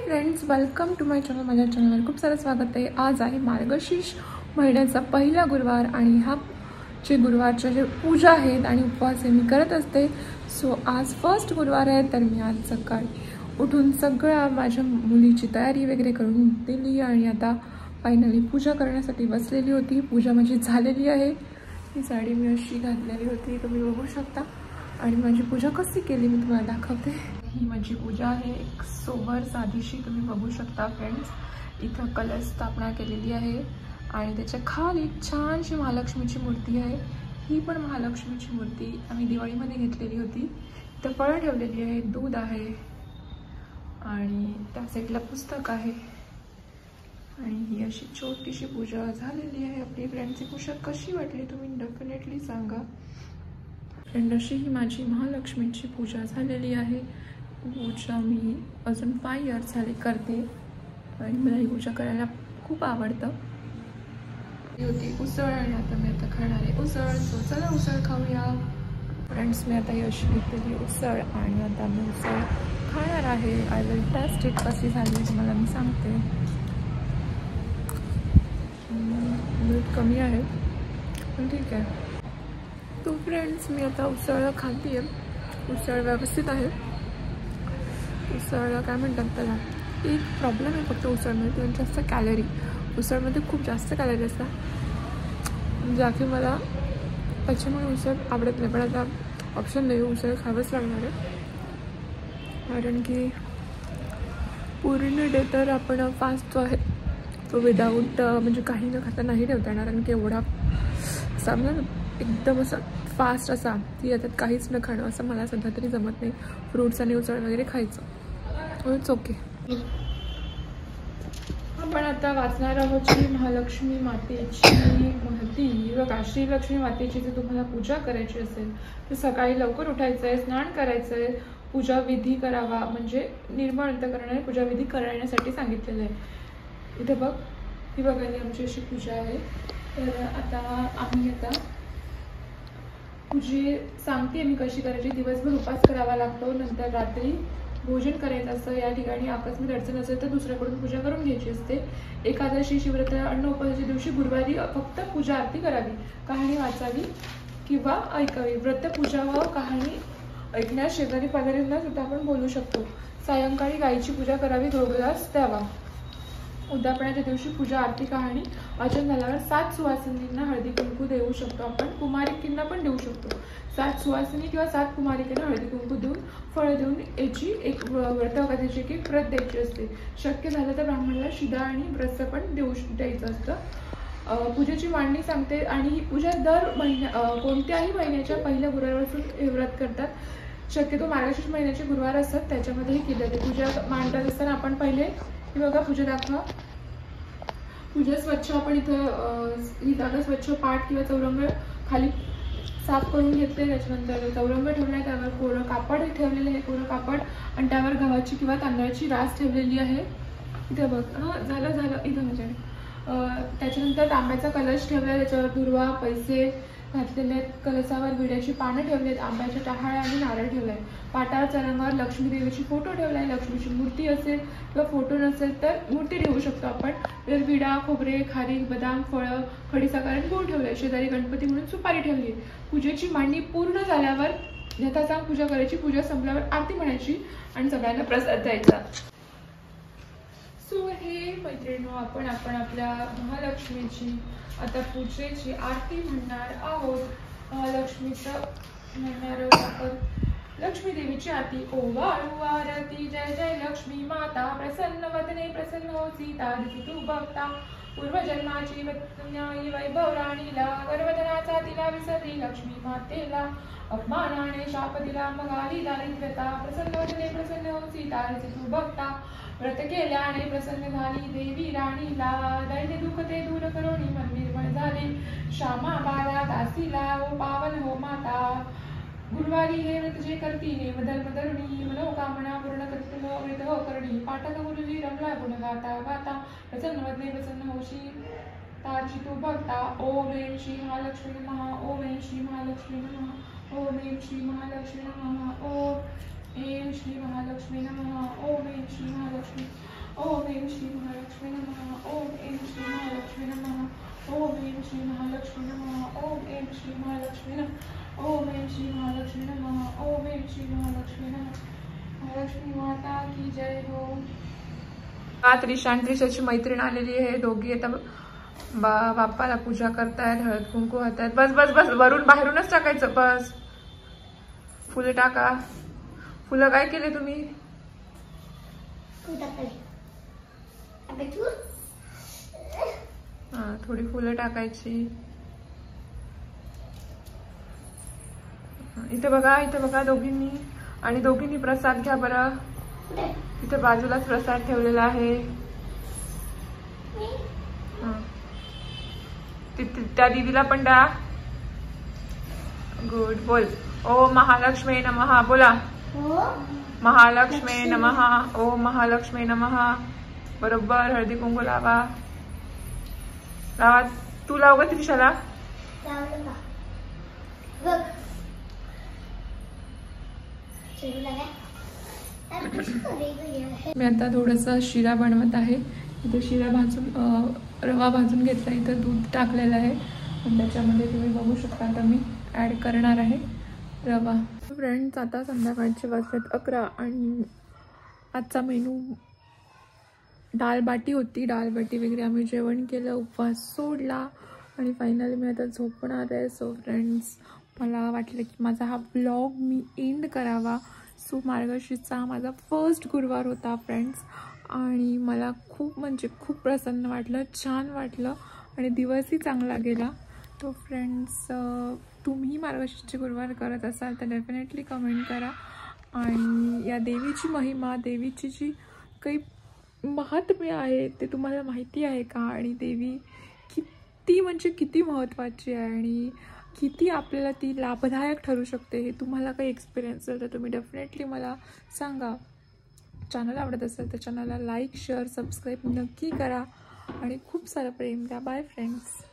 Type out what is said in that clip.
Friends, welcome to my channel. माझ्या चॅनलवर खूप सारं स्वागत आहे। आज आहे मार्गशीर्ष महिन्याचा पहिला गुरुवार आणि हा जे गुरुवारचे जे पूजा आहेत आणि उपवास आहे मी करत असते। सो आज फर्स्ट गुरुवार आहे, तर मी आज सकाळी उठून सगळ्या माझ्या मुलीची तयारी वगैरे करून दिली आणि आता फायनली पूजा करण्यासाठी बसलेली होती। पूजा माझी झालेली आहे। ही साडी मी अशी घातलेली होती, तुम्ही बघू शकता। आणि माझी पूजा कशी केली मी तुम्हाला दाखवते। ही माझी पूजा आहे, एक सोबर साधीशी, तुम्ही बघू शकता फ्रेंड्स। इथं कलश स्थापना केलेली आहे आणि त्याच्या खाली छानशी महालक्ष्मीची मूर्ती आहे। ही पण महालक्ष्मीची मूर्ती आम्ही दिवाळीमध्ये घेतलेली होती। इथं फळं ठेवलेली आहे, दूध आहे आणि त्या साईडला पुस्तक आहे। आणि ही अशी छोटीशी पूजा झालेली आहे आपली। फ्रेंड्स, ही पूजा कशी वाटली तुम्ही डेफिनेटली सांगा। फ्रेंड, अशी ही माझी महालक्ष्मीची पूजा झालेली आहे। पूजा मी अजून 5 इयर्स झाले करते आणि मला ही पूजा करायला खूप आवडतं। ही होती उसळ आणि आता मी आता खाणार आहे उसळ। सो चला उसळ खाऊया। फ्रेंड्स, मी आता ही अशी घेतलेली उसळ आणि आता मी उसळ खाणार आहे। आय विल टेस्ट इट कशी झाली तुम्हाला मी सांगते। मीठ कमी आहे पण ठीक आहे। तो फ्रेंड्स, मी आता उसळ खाते आहे। उसळ व्यवस्थित आहे। उसळला काय म्हणतात त्याला, एक प्रॉब्लेम आहे फक्त उसळमध्ये, म्हणजे जास्त कॅलरी। उसळमध्ये खूप जास्त कॅलरी असतात, ज्या की मला त्याच्यामुळे उसळ आवडत नाही। पण आता ऑप्शन नाही, उसळ खावंच लागणार आहे। कारण की पूर्ण डे तर आपण फास्ट जो आहे तो विदाऊट म्हणजे काही न खाता नाही ठेवता येणार। कारण की एवढा सामना एकदम असं फास्ट असा की याच्यात काहीच न खाणं असं मला सध्या तरी जमत नाही। फ्रूट्स आणि उसळ वगैरे खायचं, इट्स ओके। आपण आता वाचणार आहोत श्री महालक्ष्मी मातेची महती। बघा, श्री लक्ष्मी मातेची जर तुम्हाला पूजा करायची असेल तर सकाळी लवकर उठायचं आहे, स्नान करायचं आहे, पूजा विधी करावा, म्हणजे निर्मळ अंतकरणाने पूजा विधी करण्यासाठी सांगितलेलं आहे। इथे बघ, ही बघायला आमची अशी पूजा आहे। तर आता आम्ही आता पूजे सांगते मी कशी करायची। दिवसभर उपास करावा लागतो, नंतर रात्री भोजन करायचं असतं। या ठिकाणी आकस्मिक अडचण असेल तर दुसऱ्याकडून पूजा करून घ्यायची असते। एकादशी, शिवरात्र, अन्न उपवासाच्या दिवशी गुरुवारी फक्त पूजा आरती करावी, कहाणी वाचावी किंवा ऐकावी। व्रत पूजा व कहाणी ऐकण्यास शेजारी पाजारींना सुद्धा आपण बोलू शकतो। सायंकाळी गायीची पूजा करावी, गोग्लास द्यावा। उद्यापनाच्या दिवशी पूजा आरती कहाणी वाचन झाल्यावर 7 सुवासिनींना हळदी कुंकू देऊ शकतो आपण। कुमारिकींना पण देऊ शकतो। 7 सुवासिनी किंवा 7 कुमारिकांना हळदी कुंकू देऊन फळ देऊन याची एक व्रतकथेची एक प्रत द्यायची असते। शक्य झालं तर ब्राह्मणाला शिदा आणि ब्रस पण द्यायचं असतं। पूजेची मांडणी सांगते आणि ही पूजा दर कोणत्याही महिन्याच्या पहिल्या गुरुवारपासून हे व्रत करतात। शक्यतो मार्गशीर्ष महिन्याचे गुरुवार असतात त्याच्यामध्ये ही केली जाते। पूजा मांडत असताना आपण पहिले बघा, पूजा दाखवा। पूजा स्वच्छ आपण इथं ही जागा स्वच्छ पाट किंवा चौरंग खाली साफ करून घेतले। त्याच्यानंतर चौरंग ठेवलाय, त्यावर कोरं कापड ठेवलेलं आहे, कोरं कापड, आणि त्यावर गव्हाची किंवा तांदळाची रास ठेवलेली आहे। इथे बघ, झालं इथं म्हणजे त्याच्यानंतर तांब्याचा कलश ठेवलाय, त्याच्यावर दुर्वा, पैसे घातलेले आहेत। कलशावर विड्याची पानं ठेवलेत, आंब्याच्या टहाळ्या आणि नारळ ठेवलाय। पाटावर चरंगावर लक्ष्मी देवीची फोटो ठेवलाय। लक्ष्मीची मूर्ती असेल किंवा फोटो नसेल तर मूर्ती ठेवू शकतो आपण। तर विडा, खोबरे, खारीक, बदाम, फळं, खडीसाखर आणि गूळ ठेवलाय। शेजारी गणपती म्हणून सुपारी ठेवली। पूजेची मांडणी पूर्ण झाल्यावर यथासांग पूजा करायची। पूजा संपल्यावर आरती म्हणायची आणि सगळ्यांना प्रसाद द्यायचा। सो हे मैत्रिणींनो, आपण आपल्या महालक्ष्मीची आता पूजेची आरती म्हणणार आहोत। महालक्ष्मीचं म्हणणार आहोत आपण लक्ष्मी देवीची आरती। ओवाळू आरती, जय जय लक्ष्मी माता, प्रसन्न वदने प्रसन्न होती, तारती तू बघता। पूर्वजन्माची न्यायी वैभव राणीला, गर्भधनाचा तिला विसरली लक्ष्मी मातेला। अपमानाने शाप दिला मग आली दारिद्र्यता, प्रसन्न वदने प्रसन्न होती, तारती तू बघता। व्रत केल्याने प्रसन्न झाली देवी राणीला, दैन्य दुःख ते दूर करुणी मन निर्मळ झाले। श्यामा बाळा दासीला, ओ पावन हो माता, गुरुवारी हे व्रत जे करती नेम धर्म धरुणी, मनोकामना पूर्ण करते व्रत हो करणी। पाठक गुरुजी रमला गुण गाता गाता, प्रसन्न वदने प्रसन्न होशी, तारची तू बघता। ओम ऐं श्री महालक्ष्मी नमः, ओम ऐं श्री महालक्ष्मी नमः, ओम ऐं श्री महालक्ष्मी नमः, ओम ऐं श्री महालक्ष्मी नमः, ओम ऐं श्री महालक्ष्मी। ओम ऐं श्री महालक्ष्मी नमः। ओम ऐं श्री महालक्ष्मी नमः। ओम ऐं श्री महालक्ष्मी नमः। ओम ऐं श्री महालक्ष्मी नमः। ओम ऐं श्री महालक्ष्मी नमः। ओम ऐं श्री महालक्ष्मी नमः। महालक्ष्मी माता की जय हो। त्रिशाची मैत्रीण आलेली आहे, दोघी आता बाप्पाला पूजा करतायत, हळद कुंकू होतायत. बस बस बस, वरून बाहेरूनच टाकायचं. बस फुलं टाका. फुलं काय केले तुम्ही? हा, थोडी फुलं टाकायची. इथे बघा दोघींनी, आणि दोघींनी प्रसाद घ्या बरं. इथे बाजूलाच प्रसाद ठेवलेला आहे. त्या दीदीला पण द्या. गुड. बोल ओम महालक्ष्मी नमः. बोला महालक्ष्मी नमः. ओम महालक्ष्मी नमः. बरोबर हळदी कुंकू लावा. तू लाव का त्रिशाला? मी आता थोडासा शिरा बनवत आहे. इथे शिरा भाजून रवा भाजून घेतला. इथं दूध टाकलेलं आहे आणि त्याच्यामध्ये तुम्ही बघू शकता आता मी ॲड करणार आहे रवा. फ्रेंड्स, आता संध्याकाळचे वाजलेत 11 आणि आजचा मेनू डाळ बाटी होती. डाळ बाटी वगैरे आम्ही जेवण केलं, उपवास सोडला आणि फायनली मी आता झोपणार आहे. सो फ्रेंड्स, मला वाटलं की माझा हा ब्लॉग मी एंड करावा. सो मार्गशीर्षचा माझा फर्स्ट गुरुवार होता फ्रेंड्स, आणि मला खूप म्हणजे खूप प्रसन्न वाटलं, छान वाटलं आणि दिवसही चांगला गेला. तो फ्रेंड्स, तुम्ही मार्गशीर्षचे गुरुवार करत असाल तर डेफिनेटली कमेंट करा. आणि या देवीची महिमा, देवीची जी काही महात्म्य आहे ते तुम्हाला माहिती आहे का? आणि देवी किती म्हणजे किती महत्त्वाची आहे आणि किती आपल्याला ती लाभदायक ठरू शकते, हे तुम्हाला काही एक्सपिरियन्स असेल तर तुम्ही डेफिनेटली मला सांगा. चॅनल आवडत असेल तर चॅनलला लाईक, शेअर, सबस्क्राईब नक्की करा आणि खूप सारं प्रेम द्या. Bye friends.